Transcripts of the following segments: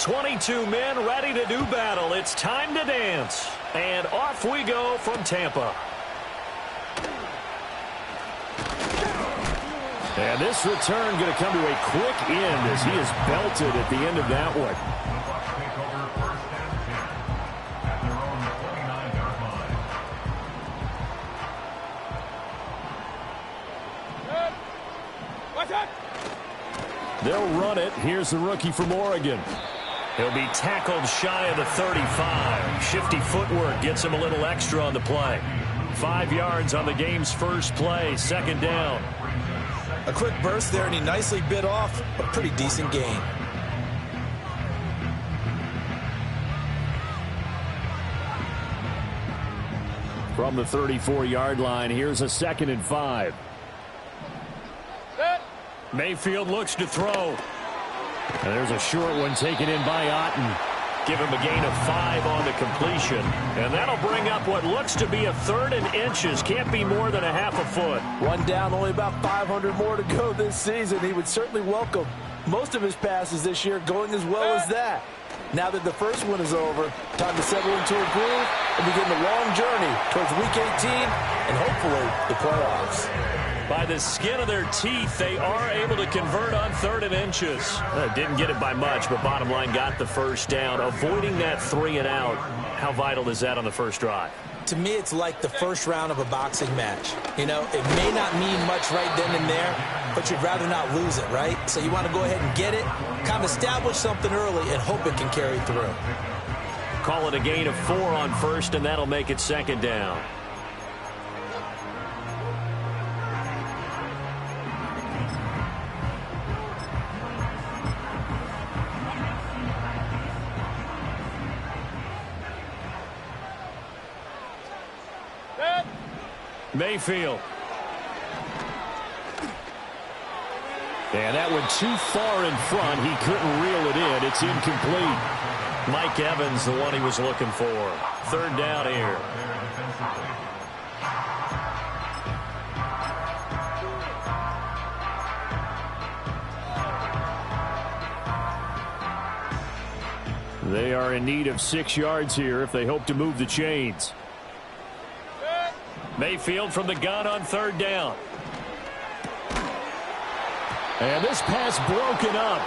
22 men ready to do battle. It's time to dance. And off we go from Tampa. And this return going to come to a quick end as he is belted at the end of that one. They'll run it. Here's the rookie from Oregon. He'll be tackled shy of the 35. Shifty footwork gets him a little extra on the play. 5 yards on the game's first play. Second down. A quick burst there, and he nicely bit off a pretty decent gain. From the 34-yard line, here's a 2nd and 5. Mayfield looks to throw. And there's a short one taken in by Otten. Give him a gain of 5 on the completion. And that'll bring up what looks to be a 3rd and inches. Can't be more than a half a foot. One down, only about 500 more to go this season. He would certainly welcome most of his passes this year going as well as that. Now that the first one is over, time to settle into a groove and begin the long journey towards Week 18 and hopefully the playoffs. By the skin of their teeth, they are able to convert on 3rd and inches. Didn't get it by much, but bottom line got the first down. Avoiding that 3 and out, how vital is that on the first drive? To me, it's like the first round of a boxing match. You know, it may not mean much right then and there, but you'd rather not lose it, right? So you want to go ahead and get it, kind of establish something early, and hope it can carry through. Call it a gain of 4 on first, and that'll make it 2nd down. Mayfield. And that went too far in front. He couldn't reel it in. It's incomplete. Mike Evans, the one he was looking for. 3rd down here. They are in need of 6 yards here if they hope to move the chains. Mayfield from the gun on 3rd down. And this pass broken up.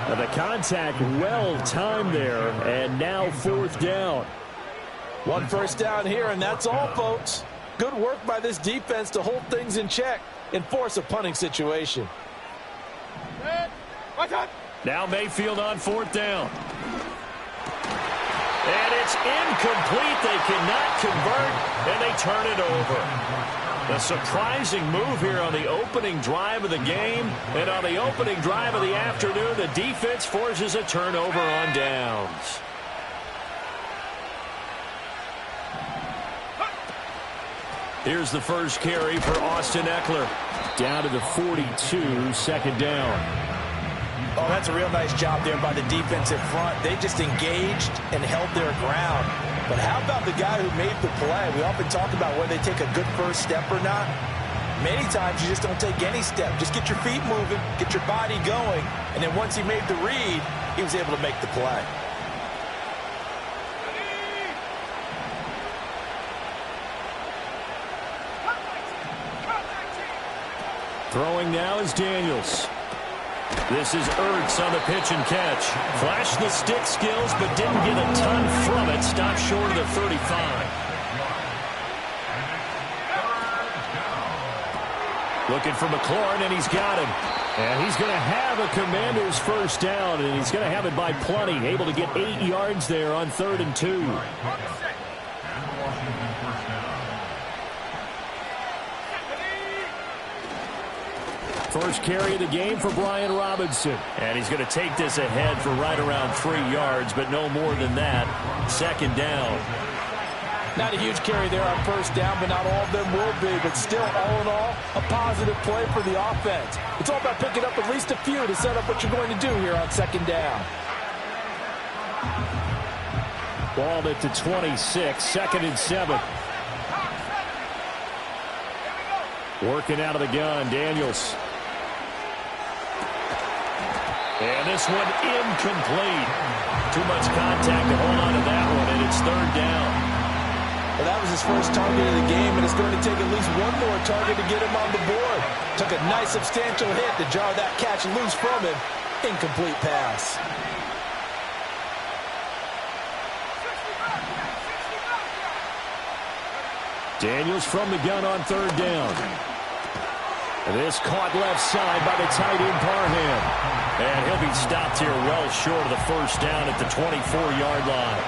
And the contact well timed there. And now 4th down. 1 first down here, and that's all, folks. Good work by this defense to hold things in check and force a punting situation. Now Mayfield on 4th down. And it's incomplete. They cannot convert, and they turn it over. A surprising move here on the opening drive of the game. And on the opening drive of the afternoon, the defense forces a turnover on downs. Here's the first carry for Austin Eckler. Down to the 42, 2nd down. Oh, that's a real nice job there by the defensive front. They just engaged and held their ground. But how about the guy who made the play? We often talk about whether they take a good first step or not. Many times you just don't take any step. Just get your feet moving, get your body going, and then once he made the read, he was able to make the play. Throwing now is Daniels. This is Ertz on the pitch and catch. Flashed the stick skills, but didn't get a ton from it. Stopped short of the 35. Looking for McLaurin, and he's got him. And he's going to have a Commander's first down, and he's going to have it by plenty. Able to get 8 yards there on 3rd and 2. First carry of the game for Brian Robinson. And he's going to take this ahead for right around 3 yards, but no more than that. 2nd down. Not a huge carry there on first down, but not all of them will be. But still, all in all, a positive play for the offense. It's all about picking up at least a few to set up what you're going to do here on 2nd down. Balled it to 26, 2nd and 7. Working out of the gun, Daniels. And this one incomplete. Too much contact to hold on to that one, and it's third down. Well, that was his first target of the game, and it's going to take at least one more target to get him on the board. Took a nice substantial hit to jar that catch loose from him. Incomplete pass. Daniels from the gun on third down. This caught left side by the tight end Parham. And he'll be stopped here well short of the first down at the 24-yard line.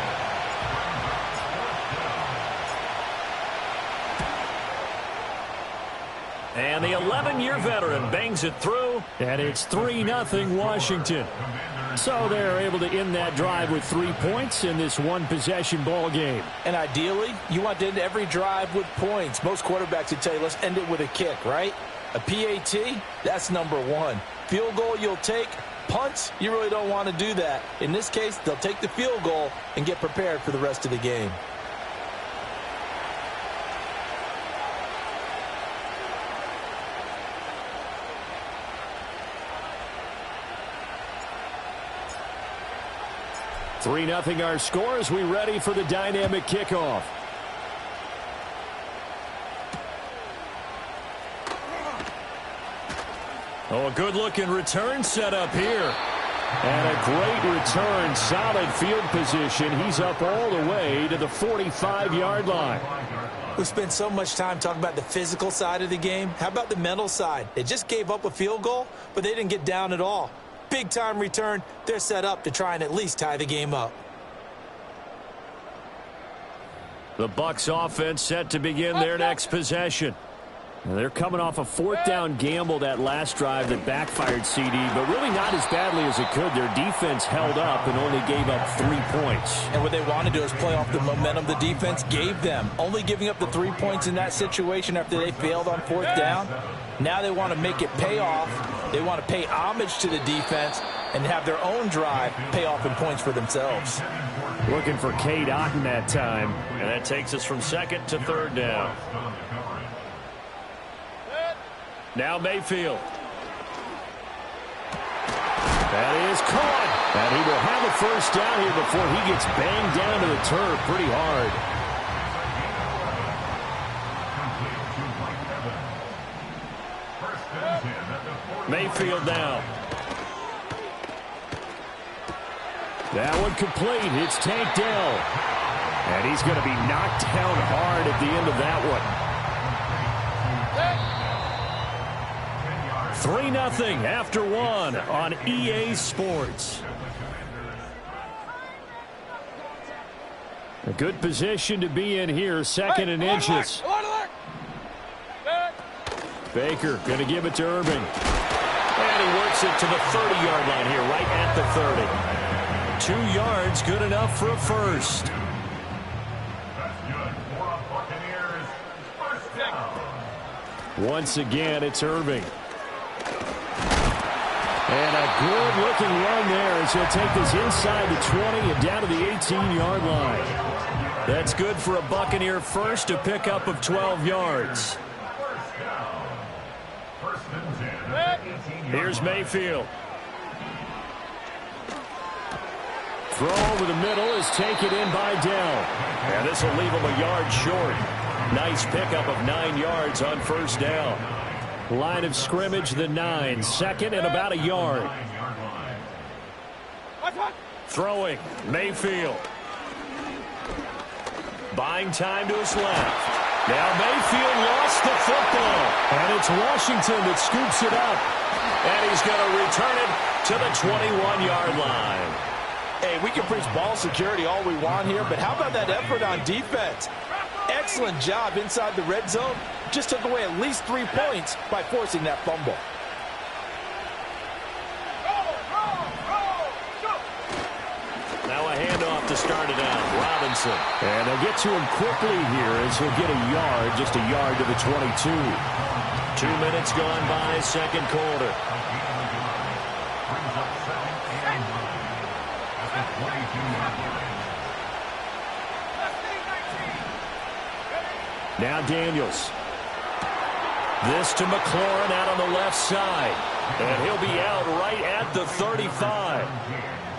And the 11-year veteran bangs it through, and it's 3-0 Washington. So they're able to end that drive with 3 points in this one-possession ball game. And ideally, you want to end every drive with points. Most quarterbacks would tell you, let's end it with a kick, right? A PAT, that's number one. Field goal you'll take. Punts, you really don't want to do that. In this case, they'll take the field goal and get prepared for the rest of the game. Three 3-0 our score as we ready for the dynamic kickoff. Oh, a good-looking return set up here. And a great return, solid field position. He's up all the way to the 45-yard line. We spent so much time talking about the physical side of the game. How about the mental side? They just gave up a field goal, but they didn't get down at all. Big-time return. They're set up to try and at least tie the game up. The Bucs offense set to begin their next possession. Now they're coming off a fourth down gamble that last drive that backfired CD, but really not as badly as it could. Their defense held up and only gave up 3 points. And what they want to do is play off the momentum the defense gave them. Only giving up the 3 points in that situation after they failed on fourth down. Now they want to make it pay off. They want to pay homage to the defense and have their own drive pay off in points for themselves. Looking for Cade Otton that time. And that takes us from second to third down. Now Mayfield. That is caught. And he will have a first down here before he gets banged down to the turf pretty hard. Mayfield now. That one complete. It's tanked down. And he's going to be knocked down hard at the end of that one. 3-0 after one on EA Sports. A good position to be in here, second and inches. Baker going to give it to Irving. And he works it to the 30-yard line here, right at the 30. 2 yards, good enough for a first. Once again, it's Irving. And a good-looking run there as he'll take this inside the 20 and down to the 18-yard line. That's good for a Buccaneer first, a pickup of 12 yards. Here's Mayfield. Throw over the middle is taken in by Dell. And this will leave him a yard short. Nice pickup of 9 yards on first down. Line of scrimmage, the 9. Second and about a yard. Throwing, Mayfield. Buying time to his left. Now Mayfield lost the football. And it's Washington that scoops it up. And he's going to return it to the 21-yard line. Hey, we can preach ball security all we want here, but how about that effort on defense? Excellent job inside the red zone. Just took away at least 3 points by forcing that fumble. Now a handoff to start it out. Robinson. And they'll get to him quickly here as he'll get a yard, just a yard to the 22. 2 minutes gone by, second quarter. Now Daniels. This to McLaurin out on the left side. And he'll be out right at the 35.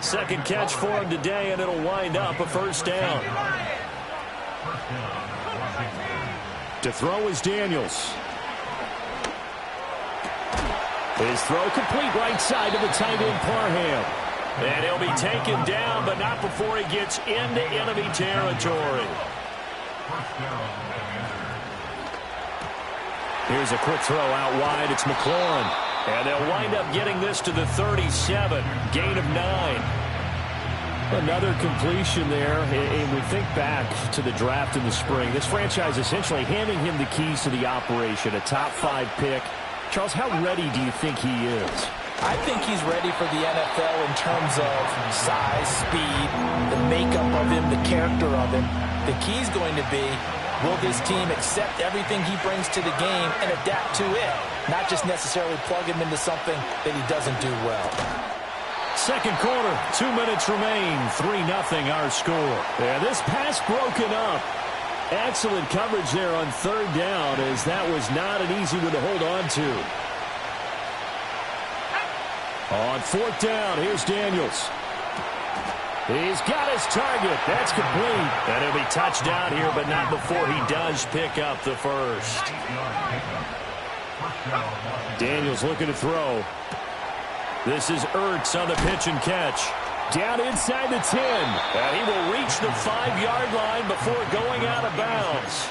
Second catch for him today, and it'll wind up a first down. To throw is Daniels. His throw complete right side to the tight end Parham. And he'll be taken down, but not before he gets into enemy territory. Here's a quick throw out wide. It's McLaurin. And they'll wind up getting this to the 37. Gain of 9. Another completion there. And we think back to the draft in the spring. This franchise essentially handing him the keys to the operation. A top 5 pick. Charles, how ready do you think he is? I think he's ready for the NFL in terms of size, speed, the makeup of him, the character of him. The key's going to be, will this team accept everything he brings to the game and adapt to it? Not just necessarily plug him into something that he doesn't do well. Second quarter, 2 minutes remain. 3-0 our score. Yeah, this pass broken up. Excellent coverage there on third down, as that was not an easy one to hold on to. On fourth down, here's Daniels. He's got his target. That's complete. And he'll be touchdown here, but not before he does pick up the first. Daniels looking to throw. This is Ertz on the pitch and catch. Down inside the 10. And he will reach the 5-yard line before going out of bounds.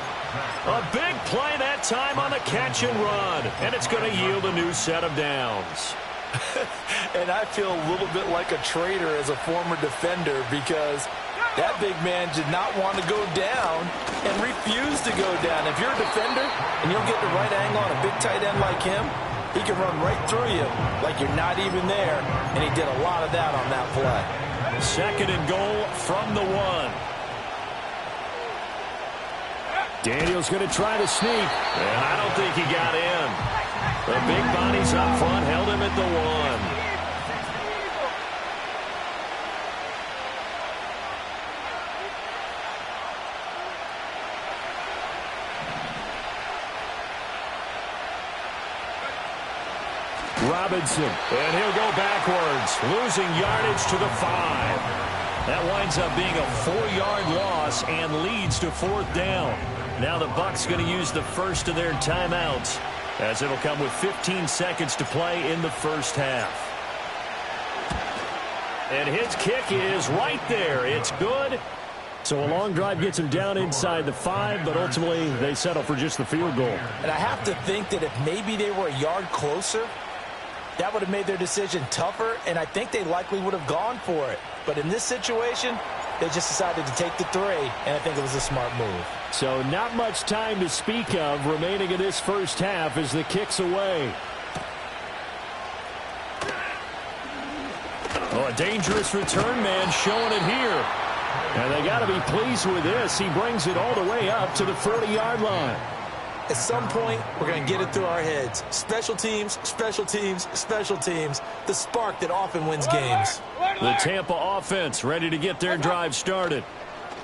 A big play that time on the catch and run. And it's going to yield a new set of downs. And I feel a little bit like a traitor as a former defender, because that big man did not want to go down and refused to go down. If you're a defender and you'll get the right angle on a big tight end like him, he can run right through you like you're not even there, and he did a lot of that on that play. Second and goal from the 1. Daniels going to try to sneak, and I don't think he got in. The big bodies up front held him at the 1. Robinson, and he'll go backwards, losing yardage to the 5. That winds up being a 4-yard loss and leads to fourth down. Now the Bucs going to use the first of their timeouts, as it'll come with 15 seconds to play in the first half. And his kick is right there. It's good. So a long drive gets him down inside the 5, but ultimately they settle for just the field goal. And I have to think that if maybe they were a yard closer, that would have made their decision tougher, and I think they likely would have gone for it. But in this situation, they just decided to take the 3, and I think it was a smart move. So not much time to speak of remaining in this first half as the kick's away. Oh, a dangerous return man showing it here. And they got to be pleased with this. He brings it all the way up to the 40-yard line. At some point, we're going to get it through our heads. Special teams, special teams, special teams. The spark that often wins games. The Tampa offense ready to get their drive started.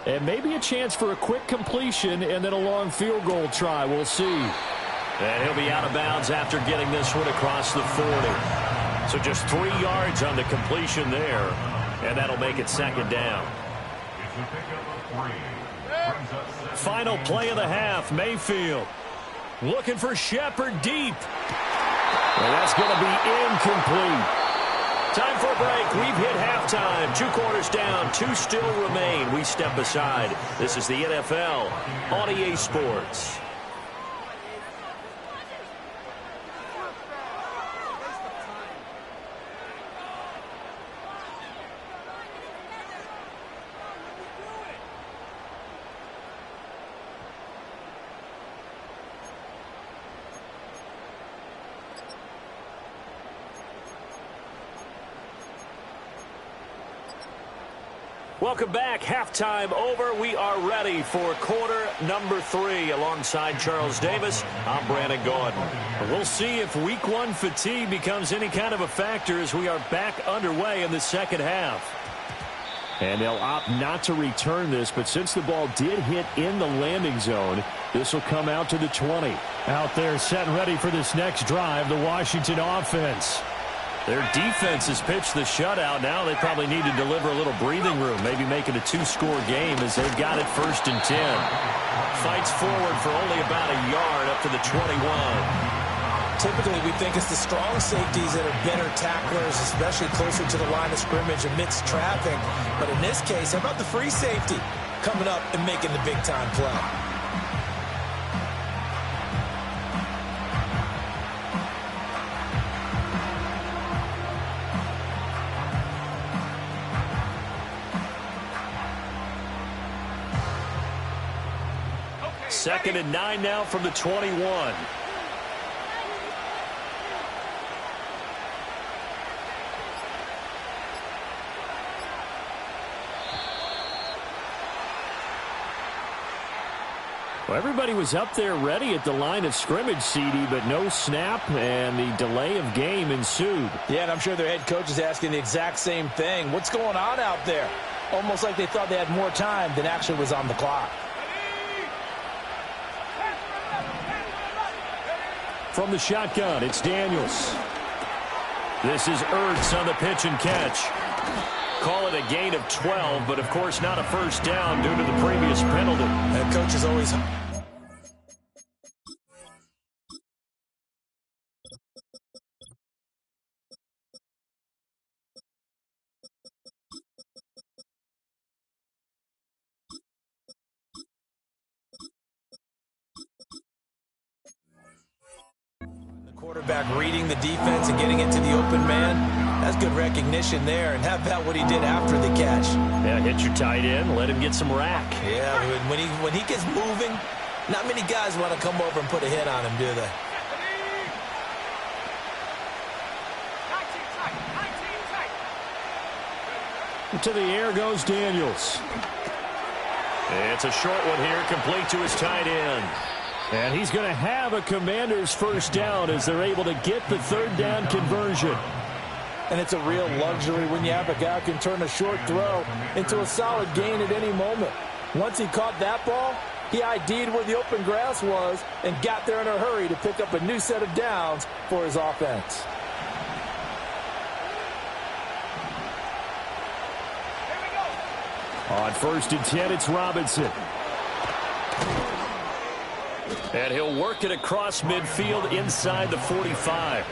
And maybe a chance for a quick completion and then a long field goal try. We'll see. And he'll be out of bounds after getting this one across the 40. So just 3 yards on the completion there. And that'll make it second down. Final play of the half, Mayfield. Looking for Shepard deep. And that's going to be incomplete. Time for a break. We've hit halftime. 2 quarters down. 2 still remain. We step aside. This is the NFL on EA Sports. Welcome back. Halftime over. We are ready for quarter number 3. Alongside Charles Davis, I'm Brandon Gordon. We'll see if week 1 fatigue becomes any kind of a factor as we are back underway in the second half. And they'll opt not to return this, but since the ball did hit in the landing zone, this will come out to the 20. Out there set and ready for this next drive, the Washington offense. Their defense has pitched the shutout. Now they probably need to deliver a little breathing room, maybe make it a 2-score game as they've got it 1st and 10. Fights forward for only about a yard up to the 21. Typically, we think it's the strong safeties that are better tacklers, especially closer to the line of scrimmage amidst traffic. But in this case, how about the free safety coming up and making the big-time play? Second and 9 now from the 21. Well, everybody was up there ready at the line of scrimmage, CD, but no snap, and the delay of game ensued. Yeah, and I'm sure their head coach is asking the exact same thing. What's going on out there? Almost like they thought they had more time than actually was on the clock. From the shotgun, it's Daniels. This is Ertz on the pitch and catch. Call it a gain of 12, but of course not a first down due to the previous penalty. That coach is always... Quarterback reading the defense and getting it to the open man. That's good recognition there. And how about what he did after the catch? Yeah, hit your tight end, let him get some rack. Yeah, when he gets moving, not many guys want to come over and put a hit on him, do they? To the air goes Daniels. It's a short one here, complete to his tight end. And he's going to have a Commander's first down as they're able to get the 3rd down conversion. And it's a real luxury when you have a guy who can turn a short throw into a solid gain at any moment. Once he caught that ball, he ID'd where the open grass was and got there in a hurry to pick up a new set of downs for his offense. On 1st and 10, it's Robinson. And he'll work it across midfield inside the 45.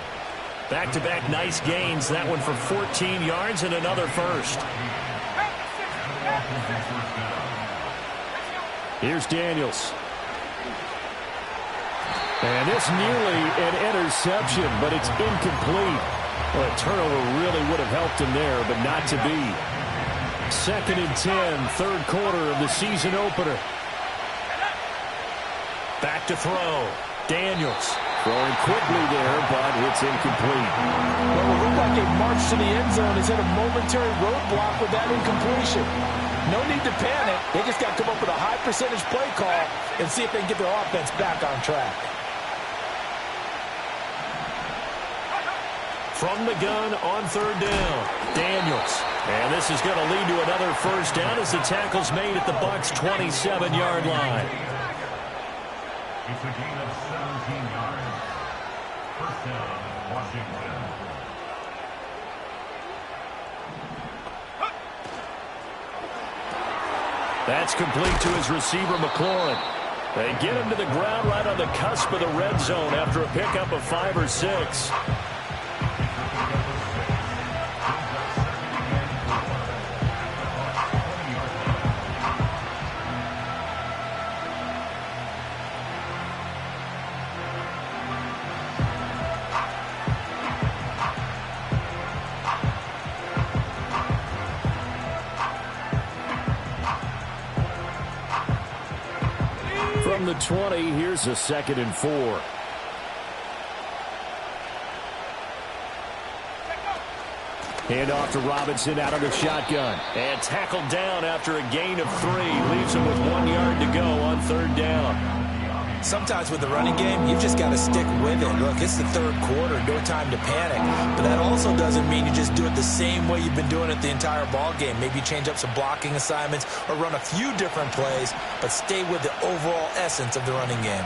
Back-to-back nice gains. That one for 14 yards and another first. Here's Daniels. And this nearly an interception, but it's incomplete. Well, a turnover really would have helped him there, but not to be. 2nd and 10, 3rd quarter of the season opener. Back to throw. Daniels throwing quickly there, but it's incomplete. Well, it looked like a march to the end zone has hit a momentary roadblock with that incompletion. No need to panic. They just got to come up with a high percentage play call and see if they can get their offense back on track. From the gun on 3rd down, Daniels. And this is going to lead to another first down as the tackle's made at the Bucs' 27-yard line. It's a gain of 17 yards. First down, Washington. That's complete to his receiver, McLaurin. They get him to the ground right on the cusp of the red zone after a pickup of 5 or 6. From the 20, here's a 2nd and 4. Hand off to Robinson out of the shotgun. And tackled down after a gain of 3. Leaves him with 1 yard to go on 3rd down. Sometimes with the running game, you've just got to stick with it. Look, it's the third quarter, no time to panic. But that also doesn't mean you just do it the same way you've been doing it the entire ball game. Maybe change up some blocking assignments or run a few different plays, but stay with the overall essence of the running game.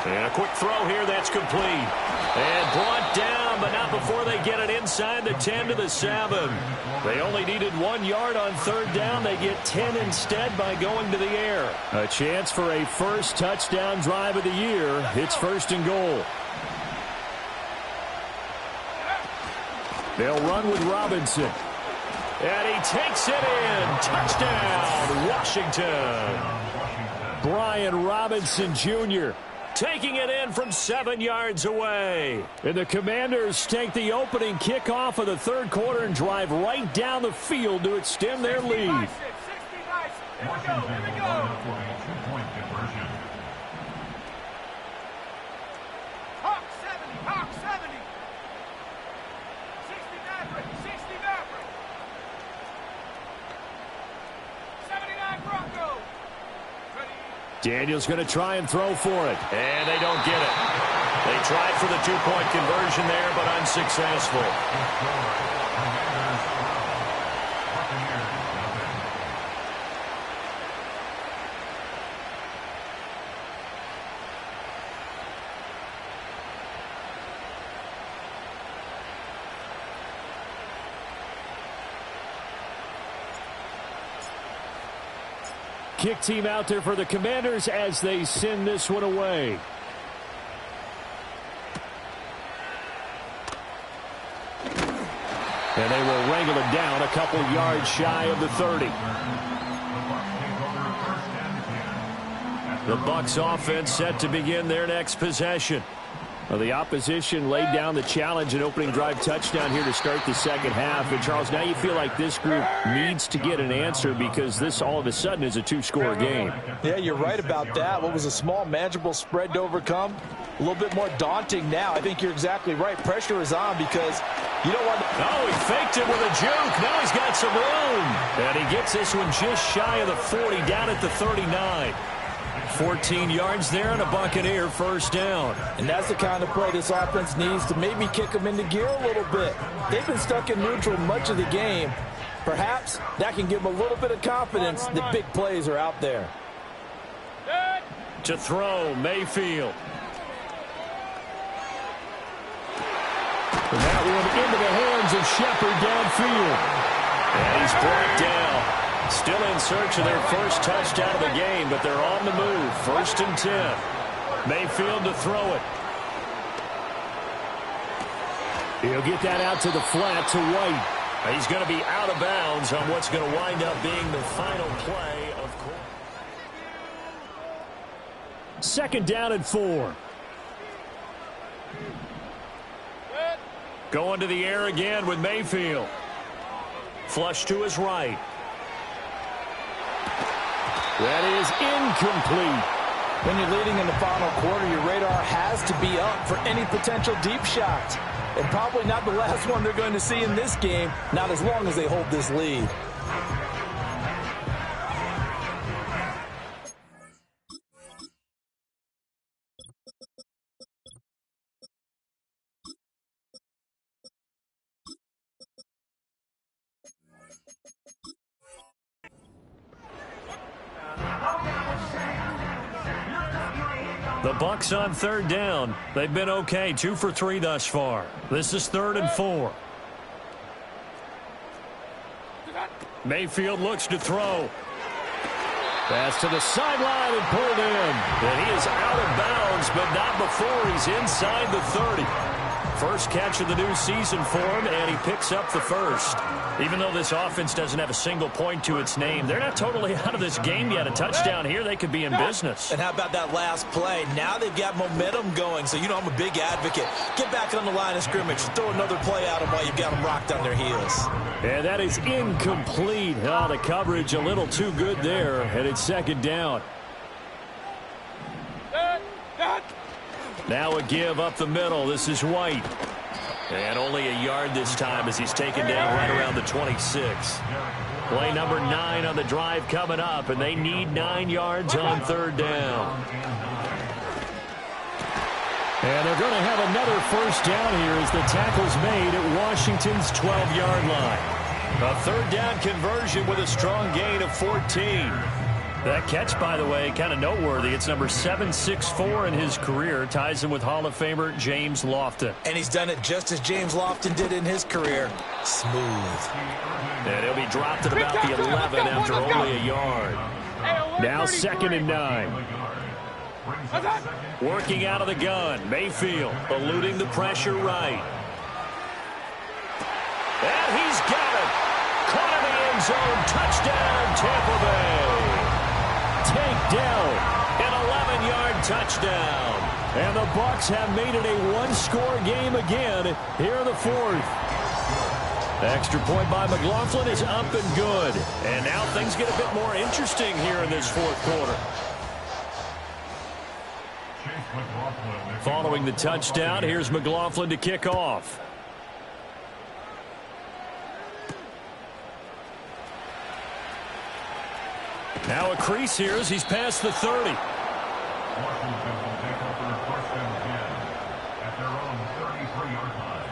And a quick throw here that's complete. And brought down, but not before they get it inside the 10 to the 7. They only needed 1 yard on third down. They get 10 instead by going to the air. A chance for a first touchdown drive of the year. It's 1st and goal. They'll run with Robinson. And he takes it in. Touchdown, Washington. Brian Robinson Jr. taking it in from 7 yards away. And the Commanders take the opening kickoff of the third quarter and drive right down the field to extend their lead. Washington will line up for a 2-point conversion. Hawk 70, Hawk 70. 60 Maverick, 60 Maverick. 79 Bronco. Daniel's going to try and throw for it. And they don't get it. They tried for the 2-point conversion there, but unsuccessful. Kick team out there for the Commanders as they send this one away. And they will wrangle it down a couple yards shy of the 30. The Bucs offense set to begin their next possession. Well, the opposition laid down the challenge and opening drive touchdown here to start the second half. And, Charles, now you feel like this group needs to get an answer because this all of a sudden is a 2-score game. Yeah, you're right about that. What was a small, manageable spread to overcome? A little bit more daunting now. I think you're exactly right. Pressure is on because you don't want to... Oh, he faked it with a juke. Now he's got some room. And he gets this one just shy of the 40, down at the 39. 14 yards there and a Buccaneer first down. And that's the kind of play this offense needs to maybe kick them into gear a little bit. They've been stuck in neutral much of the game. Perhaps that can give them a little bit of confidence that big plays are out there. To throw, Mayfield. And that one into the hands of Shepard downfield. And he's brought down. Still in search of their first touchdown of the game, but they're on the move. 1st and 10. Mayfield to throw it. He'll get that out to the flat to White. He's going to be out of bounds on what's going to wind up being the final play of quarter. 2nd down and 4. Going to the air again with Mayfield. Flush to his right. That is incomplete. When you're leading in the final quarter, your radar has to be up for any potential deep shots. And probably not the last one they're going to see in this game, not as long as they hold this lead. The Bucs on 3rd down. They've been okay, 2 for 3 thus far. This is 3rd and 4. Mayfield looks to throw. Pass to the sideline and pulled in. And he is out of bounds, but not before he's inside the 30. First catch of the new season for him, and he picks up the first. Even though this offense doesn't have a single point to its name, they're not totally out of this game yet. A touchdown here, they could be in business. And how about that last play? Now they've got momentum going, so you know I'm a big advocate. Get back on the line of scrimmage. Throw another play at them while you've got them rocked on their heels. And that is incomplete. Oh, the coverage a little too good there, and it's 2nd down. Now a give up the middle. This is White. And only a yard this time as he's taken down right around the 26. Play number 9 on the drive coming up, and they need 9 yards on third down. And they're going to have another first down here as the tackle's made at Washington's 12-yard line. A third down conversion with a strong gain of 14. That catch, by the way, kind of noteworthy. It's number 764 in his career. Ties him with Hall of Famer James Lofton. And he's done it just as James Lofton did in his career. Smooth. And he'll be dropped at about the 11 after only a yard. Now 2nd and 9. Working out of the gun. Mayfield eluding the pressure right. And he's got it. Caught in the end zone. Touchdown, Tampa Bay. Takedown. An 11-yard touchdown. And the Bucs have made it a one-score game again here in the 4th. Extra point by McLaughlin is up and good. And now things get a bit more interesting here in this 4th quarter. Following the touchdown, here's McLaughlin to kick off. Now a crease here as he's past the 30. Washington will take over first and 10 at their own 33-yard line.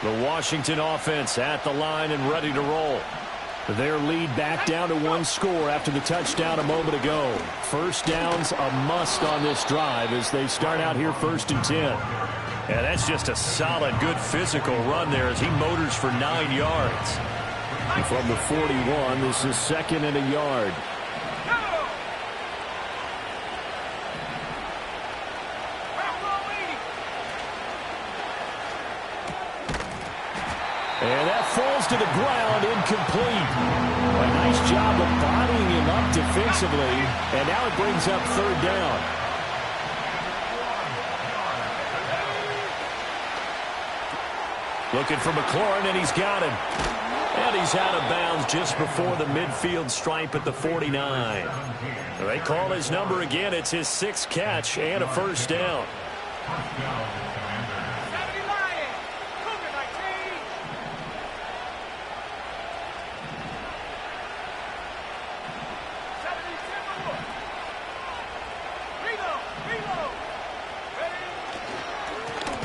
The Washington offense at the line and ready to roll. Their lead back down to 1 score after the touchdown a moment ago. First down's a must on this drive as they start out here 1st and 10. And that's just a solid, good physical run there as he motors for 9 yards. And from the 41, this is 2nd and a yard. And that falls to the ground, incomplete. A nice job of bodying him up defensively, and now it brings up 3rd down. Looking for McLaurin, and he's got him. And he's out of bounds just before the midfield stripe at the 49. They call his number again. It's his 6th catch and a first down.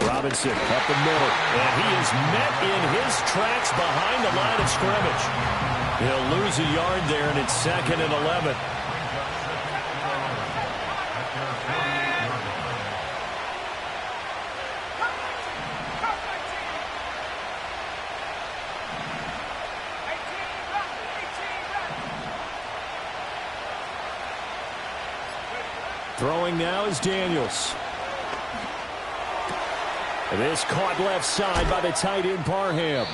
Robinson up the middle. And he is met in his tracks behind the line of scrimmage. He'll lose a yard there, and it's 2nd and 11. Throwing now is Daniels. This caught left side by the tight end Parham.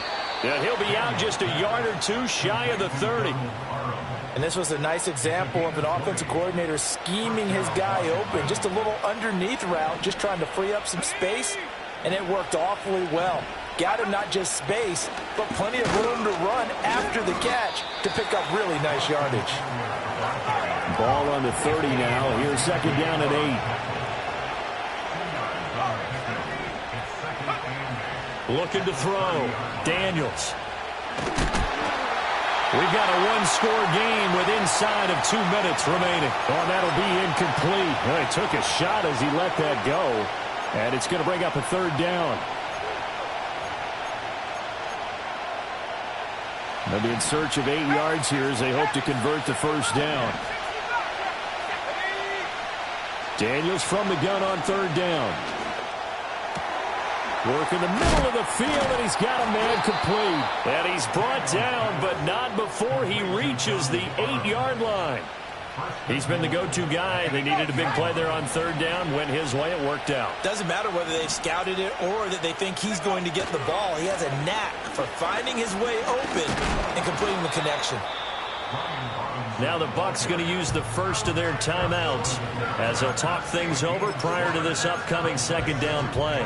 And he'll be out just a yard or 2 shy of the 30. And this was a nice example of an offensive coordinator scheming his guy open. Just a little underneath route, just trying to free up some space, and it worked awfully well. Got him not just space, but plenty of room to run after the catch to pick up really nice yardage. Ball on the 30 now. Here's 2nd down and 8. Looking to throw. Daniels. We've got a one-score game with inside of 2 minutes remaining. Oh, that'll be incomplete. Well, he took a shot as he let that go. And it's going to bring up a 3rd down. They'll be in search of 8 yards here as they hope to convert the first down. Daniels from the gun on 3rd down. Work in the middle of the field, and he's got a man complete. And he's brought down, but not before he reaches the 8-yard line. He's been the go-to guy. They needed a big play there on 3rd down. Went his way. It worked out. Doesn't matter whether they've scouted it or that they think he's going to get the ball. He has a knack for finding his way open and completing the connection. Now the Bucs going to use the first of their timeouts as they'll talk things over prior to this upcoming 2nd down play.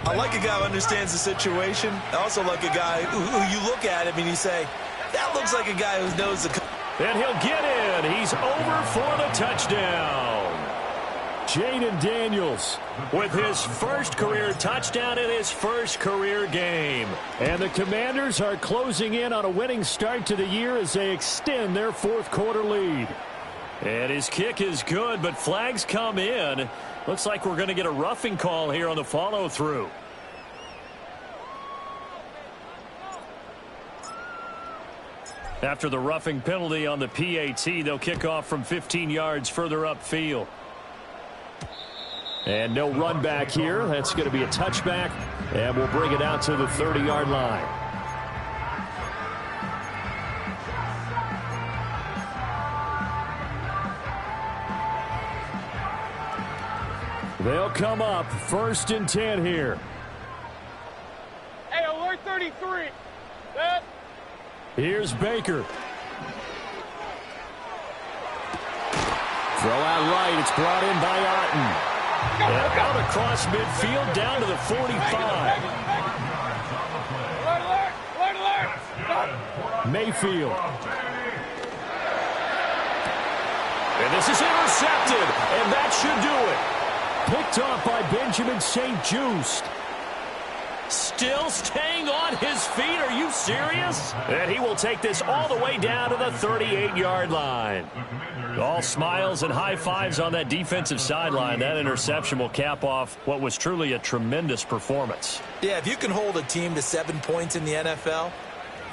I like a guy who understands the situation. I also like a guy who you look at him and you say, that looks like a guy who knows the... And he'll get in. He's over for the touchdown. Jaden Daniels with his first career touchdown in his first career game. And the Commanders are closing in on a winning start to the year as they extend their fourth quarter lead. And his kick is good, but flags come in. Looks like we're going to get a roughing call here on the follow-through. After the roughing penalty on the PAT, they'll kick off from 15 yards further upfield. And no run back here. That's going to be a touchback, and we'll bring it out to the 30-yard line. They'll come up 1st and 10 here. Hey, alert 33. Set. Here's Baker. Throw out right. It's brought in by Otten. And out across midfield down to the 45. Alert, alert, alert. Mayfield. And this is intercepted, and that should do it. Picked off by Benjamin St-Juste. Still staying on his feet. Are you serious? And he will take this all the way down to the 38-yard line. All smiles and high fives on that defensive sideline. That interception will cap off what was truly a tremendous performance. Yeah, if you can hold a team to 7 points in the NFL,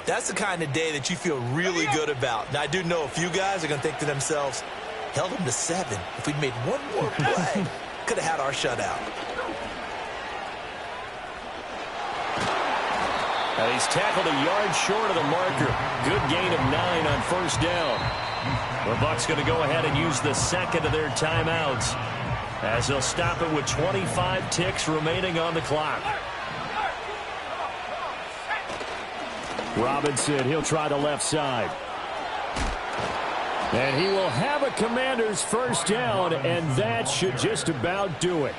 that's the kind of day that you feel really good about. Now, I do know a few guys are going to think to themselves, held them to 7. If we'd made one more play, could have had our shutout. And he's tackled a yard short of the marker. Good gain of 9 on first down. The Bucs going to go ahead and use the second of their timeouts as they'll stop it with 25 ticks remaining on the clock. Robinson, he'll try the left side. And he will have a Commander's first down, and that should just about do it.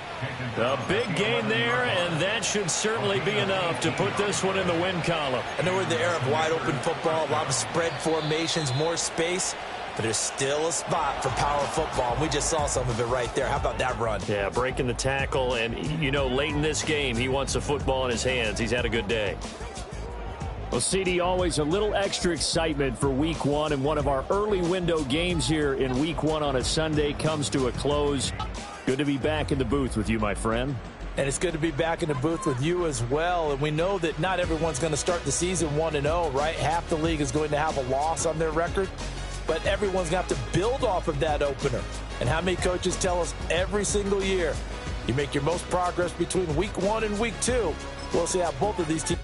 A big gain there, and that should certainly be enough to put this one in the win column. I know we're in the era of wide-open football, a lot of spread formations, more space, but there's still a spot for power football, and we just saw some of it right there. How about that run? Yeah, breaking the tackle, and, you know, late in this game, he wants the football in his hands. He's had a good day. Well, CD, always a little extra excitement for Week 1, and one of our early window games here in Week 1 on a Sunday comes to a close. Good to be back in the booth with you, my friend. And it's good to be back in the booth with you as well. And we know that not everyone's going to start the season 1-0, right? Half the league is going to have a loss on their record, but everyone's going to have to build off of that opener. And how many coaches tell us every single year, you make your most progress between Week 1 and Week 2. We'll see how both of these teams.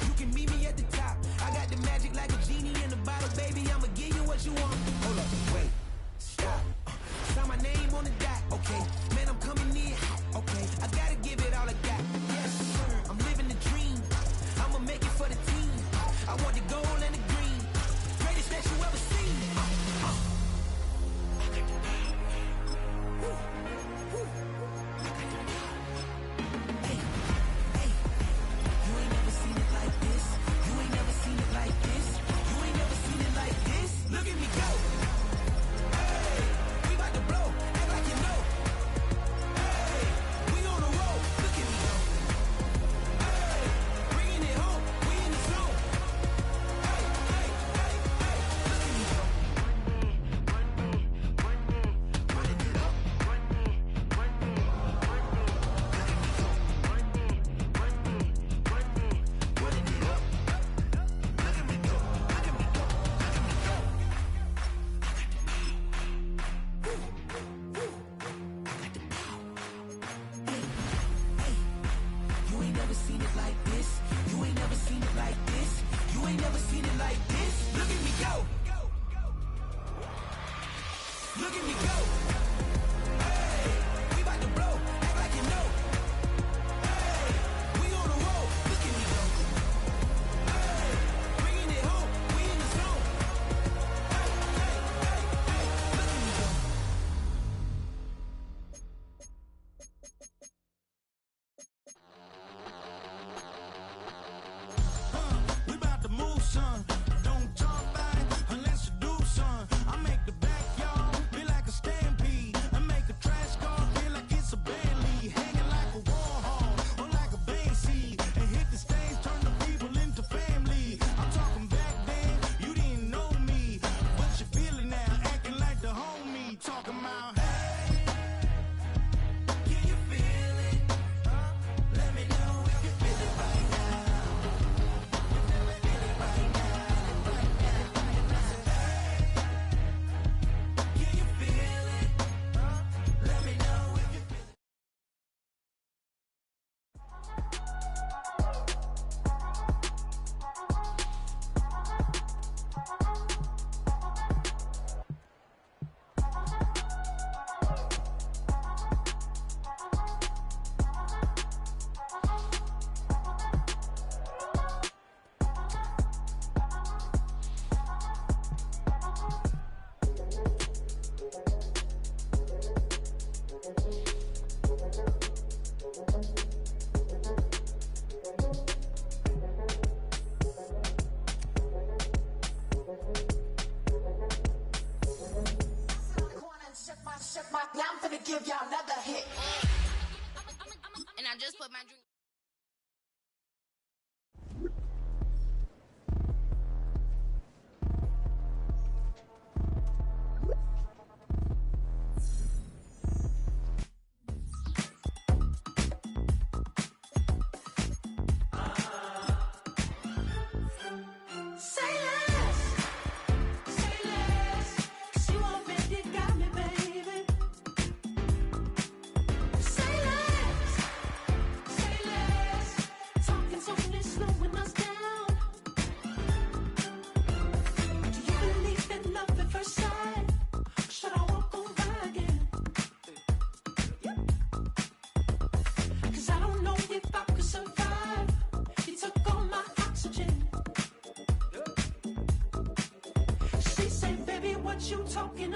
You can meet me at the top.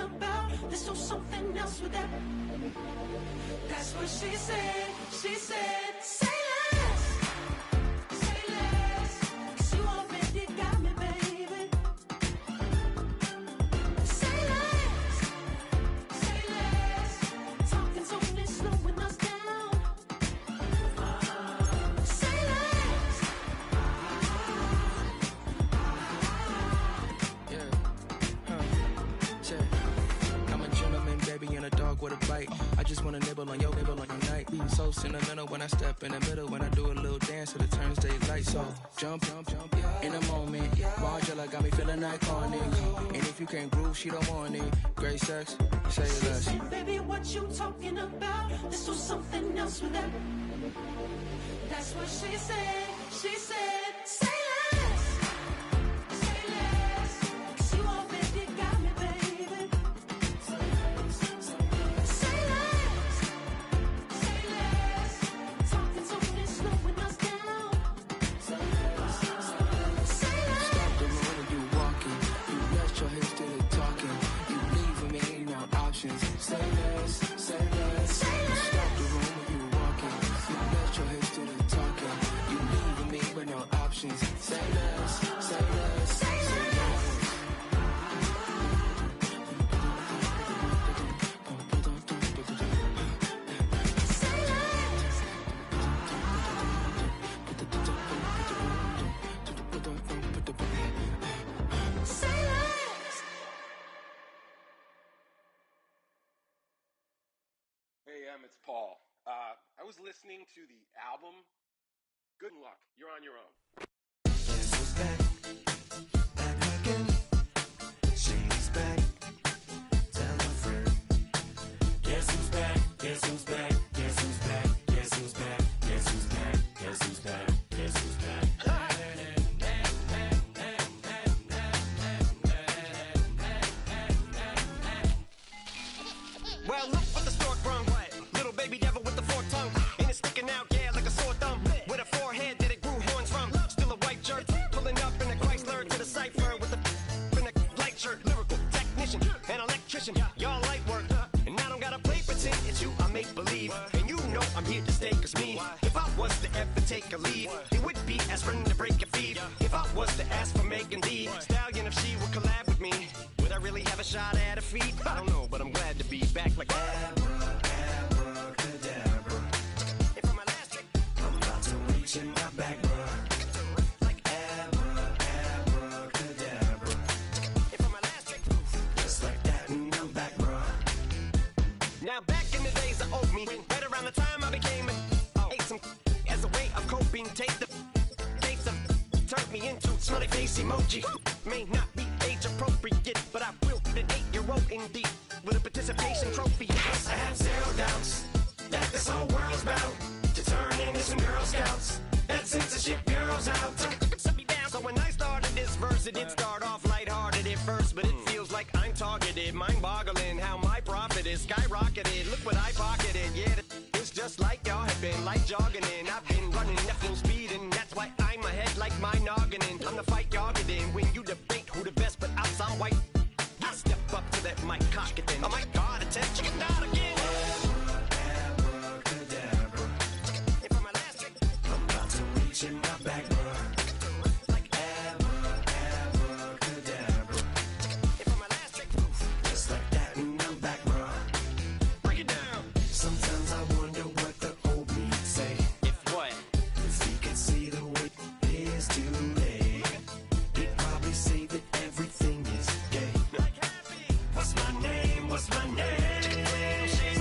about. There's so something else with that. That's what she said. She said, say less. Say less. 'Cause you already got me, baby. Say less. Say less. Talking's only slowing us down. Say less. I'm a gentleman, baby, and a dog with a bite. I just wanna nibble on your night. So sentimental when I step in the middle. When I do a little dance till it turns daylight. So jump, in a moment. Margella got me feeling iconic. And if you can't groove, she don't want it. Great sex, say less. She said, baby, what you talking about? There's so something else with that. That's what she said. She said, say less. Say less. 'Cause you already got me, baby. Say less. Say less. Talking's only slowing us down. Say less. Say less. Stop the room when you walking. You rest your hips to the talking. You leaving me no options. Say less, say less. Say less. Stop the room when you walking. You rest your hips to the talking. You leaving me with no options. Say less, say less, Say less. Say less. Say less. Hey, it's Paul. I was listening to the album. Good luck. You're on your own. Guess who's back? Back again. Shady's back. Tell a friend. Guess who's back? Guess who's back? Guess who's back? Guess who's back? Guess who's back? Guess who's back? Guess who's back? Well, look what the stork brung. Little baby devil with the forked tongue. And it's sticking out, yeah, like a sore thumb. With a forehead that it grew horns from. Still a white jerk. Pulling up in a Chrysler to the cipher with a in a light shirt. Lyrical technician, an electrician. Y'all light work. And I don't gotta play pretend. It's you I make believe. And you know I'm here to stay. Cause me, if I was to ever take a leave, it would be aspirin to break your feet. If I was to ask for Megan D Stallion, if she would collab with me, would I really have a shot at her feet? I don't know, but I'm glad to be back like Abracadabra. And for my last trick, I'm about to reach in my back, bruh. like Abracadabra. and for my last trick. Just like that, and I'm back, bruh. Now back in the days of old me, right around the time I became ate some as a way of coping. Take the taste of turned me into smiley face emoji. May not be age appropriate, but I will be an 8-year-old indeed with a participation trophy. I have zero doubts that this whole world's bound to turn into some Girl Scouts. That censorship girls out. Set me down. So when I started this verse, it did start off lighthearted at first, but it feels like I'm targeted. Mind-boggling how my profit is skyrocketed. Look what I pocketed. Yeah, it's just like y'all have been like jogging in. I've been running at full speed, and that's why I'm ahead like my noggin. I'm the fight y'all get in when you debate who the best, but I'm some white. I step up to that mic, cock it then. Oh my God, attention, chicken out again. Abracadabra. And for my last trick, I'm about to reach in my back, bruh. like Abracadabra. and for my last trick, Just like that, and I'm back, bruh. break it down. Sometimes I wonder what the old me say. If what? If he could see the way it is today, he'd probably say that everything is gay. Like happy. What's my name? What's my name?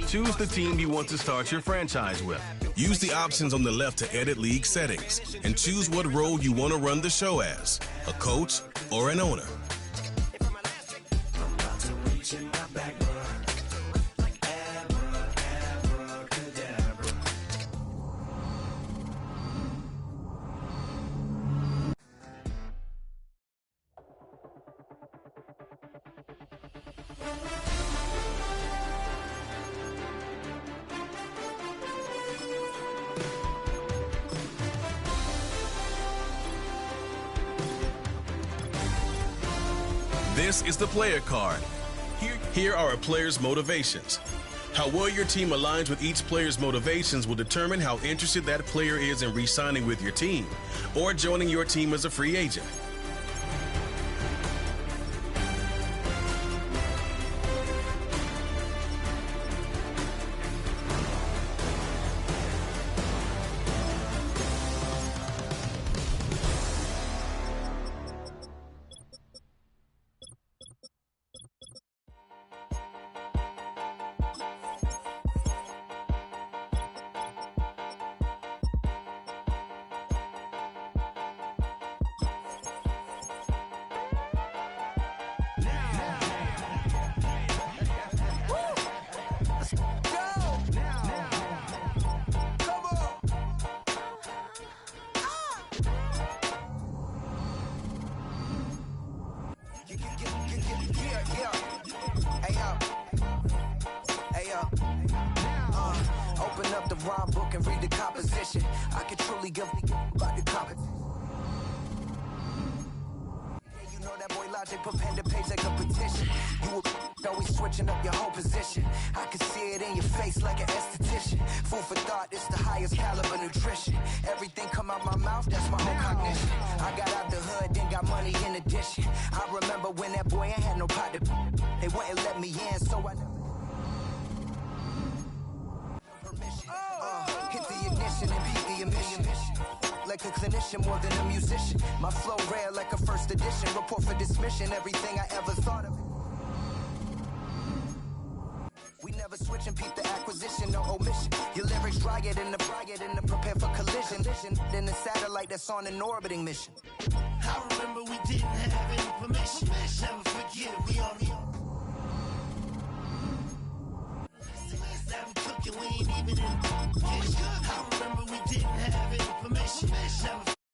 choose the team you want to start your franchise with. Use the options on the left to edit league settings and choose what role you want to run the show as, a coach or an owner. This is the player card. Here are a player's motivations. How well your team aligns with each player's motivations will determine how interested that player is in re-signing with your team or joining your team as a free agent. Open up the rhyme book and read the composition. I can truly give about the competition. You know that boy Logic put pen to page like a petition. You were always switching up your whole position. I can see it in your face like an esthetician. Food for thought, it's the highest caliber nutrition. Everything come out my mouth, that's my whole cognition. I got out the hood, then got money in addition. I remember when that boy ain't had no pot to. They wouldn't let me in, so I hit the ignition and beat the emission. Like a clinician more than a musician. My flow rare like a first edition. Report for dismission, everything I ever thought of. We never switch and peep the acquisition, no omission. Your lyrics dry it in the prepare for collision. Then the satellite that's on an orbiting mission. I remember we didn't have any permission. Never forget, we on the we ain't even in. I remember we didn't